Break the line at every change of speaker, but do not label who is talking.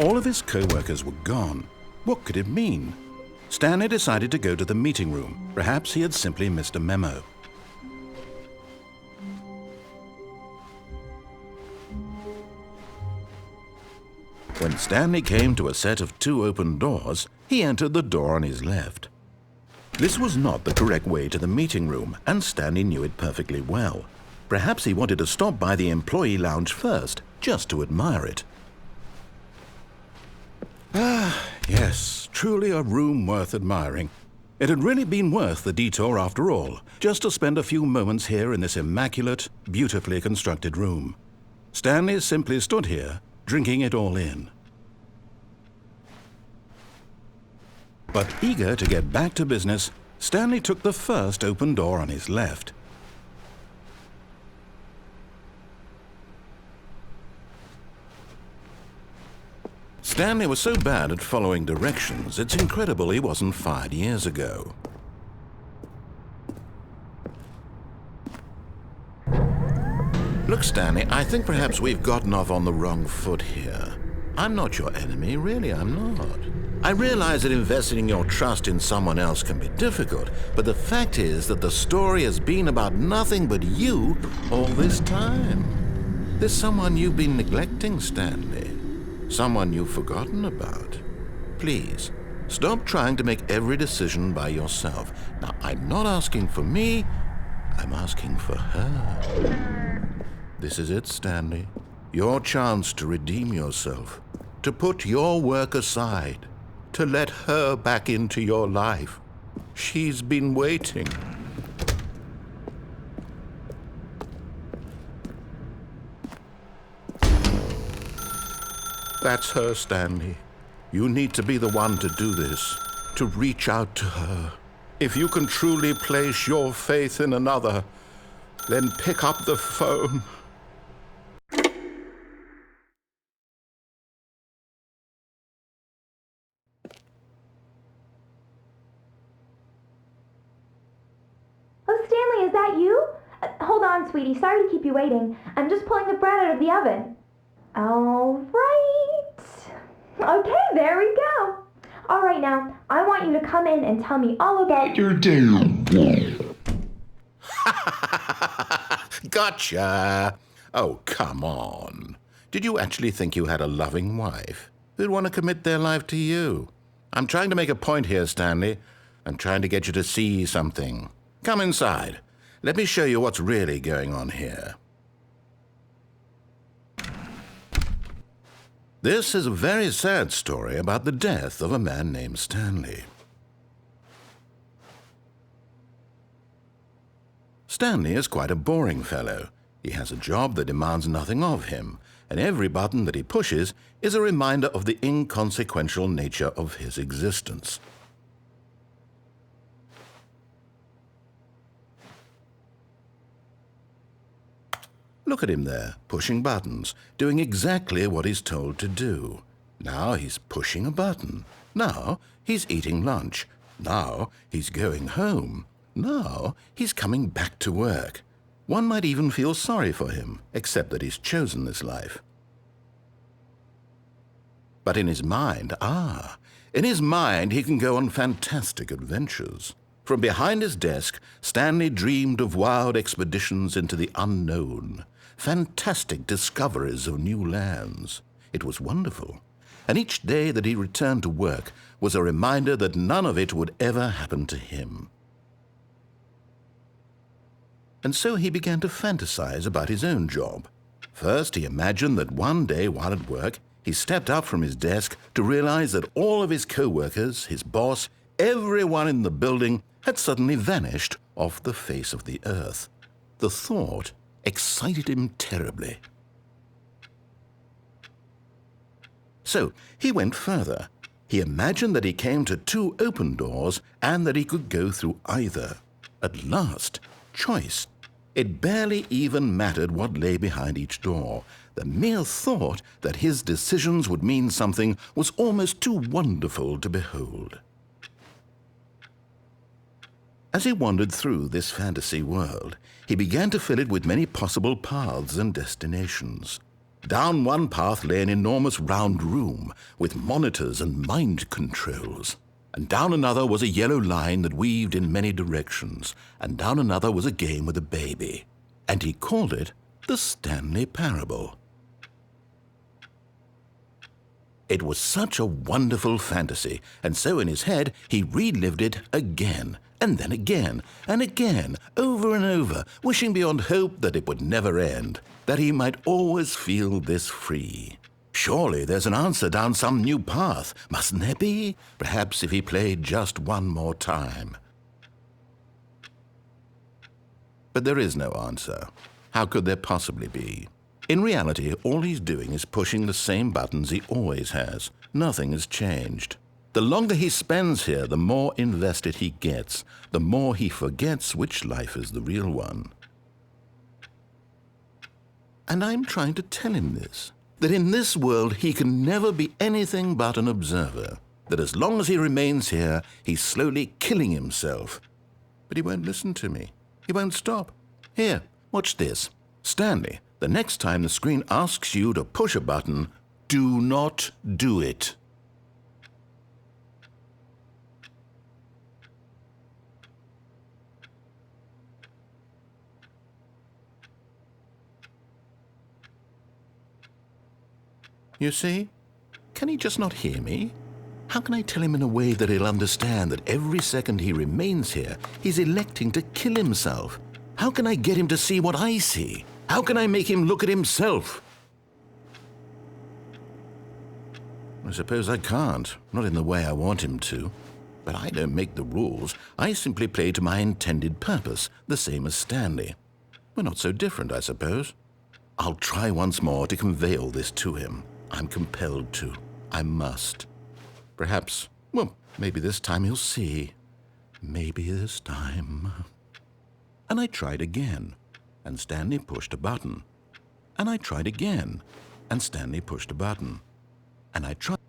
All of his co-workers were gone. What could it mean? Stanley decided to go to the meeting room. Perhaps he had simply missed a memo. When Stanley came to a set of 2 open doors, he entered the door on his left. This was not the correct way to the meeting room, and Stanley knew it perfectly well. Perhaps he wanted to stop by the employee lounge first, just to admire it. Ah, yes, truly a room worth admiring. It had really been worth the detour after all, just to spend a few moments here in this immaculate, beautifully constructed room. Stanley simply stood here, drinking it all in. But eager to get back to business, Stanley took the first open door on his left. Stanley was so bad at following directions, it's incredible he wasn't fired years ago. Look, Stanley, I think perhaps we've gotten off on the wrong foot here. I'm not your enemy, really, I'm not. I realize that investing your trust in someone else can be difficult, but the fact is that the story has been about nothing but you all this time. There's someone you've been neglecting, Stanley. Someone you've forgotten about. Please, stop trying to make every decision by yourself. Now, I'm not asking for me, I'm asking for her. This is it, Stanley. Your chance to redeem yourself, to put your work aside, to let her back into your life. She's been waiting. That's her, Stanley. You need to be the one to do this, to reach out to her. If you can truly place your faith in another, then pick up the phone.
Oh, Stanley, is that you? Hold on, sweetie. Sorry to keep you waiting. I'm just pulling the bread out of the oven. All right. Okay, there we go. All right, now, I want you to come in and tell me all about your day.
Gotcha. Oh, come on. Did you actually think you had a loving wife who'd want to commit their life to you? I'm trying to make a point here, Stanley. I'm trying to get you to see something. Come inside. Let me show you what's really going on here. This is a very sad story about the death of a man named Stanley. Stanley is quite a boring fellow. He has a job that demands nothing of him, and every button that he pushes is a reminder of the inconsequential nature of his existence. Look at him there, pushing buttons, doing exactly what he's told to do. Now he's pushing a button. Now he's eating lunch. Now he's going home. Now he's coming back to work. One might even feel sorry for him, except that he's chosen this life. But in his mind, he can go on fantastic adventures. From behind his desk, Stanley dreamed of wild expeditions into the unknown, fantastic discoveries of new lands. It was wonderful, and each day that he returned to work was a reminder that none of it would ever happen to him. And so he began to fantasize about his own job. First, he imagined that one day while at work, he stepped up from his desk to realize that all of his co-workers, his boss, everyone in the building had suddenly vanished off the face of the earth. The thought excited him terribly. So he went further. He imagined that he came to 2 open doors and that he could go through either. At last, choice. It barely even mattered what lay behind each door. The mere thought that his decisions would mean something was almost too wonderful to behold. As he wandered through this fantasy world, he began to fill it with many possible paths and destinations. Down one path lay an enormous round room with monitors and mind controls. And down another was a yellow line that weaved in many directions. And down another was a game with a baby. And he called it the Stanley Parable. It was such a wonderful fantasy, and so in his head he relived it again, and then again, and again, over and over, wishing beyond hope that it would never end, that he might always feel this free. Surely there's an answer down some new path, mustn't there be? Perhaps if he played just one more time. But there is no answer. How could there possibly be? In reality, all he's doing is pushing the same buttons he always has. Nothing has changed. The longer he spends here, the more invested he gets, the more he forgets which life is the real one. And I'm trying to tell him this, that in this world he can never be anything but an observer, that as long as he remains here, he's slowly killing himself. But he won't listen to me. He won't stop. Here, watch this. Stanley, the next time the screen asks you to push a button, do not do it. You see? Can he just not hear me? How can I tell him in a way that he'll understand that every second he remains here, he's electing to kill himself? How can I get him to see what I see? How can I make him look at himself? I suppose I can't, not in the way I want him to. But I don't make the rules. I simply play to my intended purpose, the same as Stanley. We're not so different, I suppose. I'll try once more to convey all this to him. I'm compelled to. I must. Perhaps, well, maybe this time he'll see. Maybe this time. And I tried again, and Stanley pushed a button. And I tried again, and Stanley pushed a button. And I tried.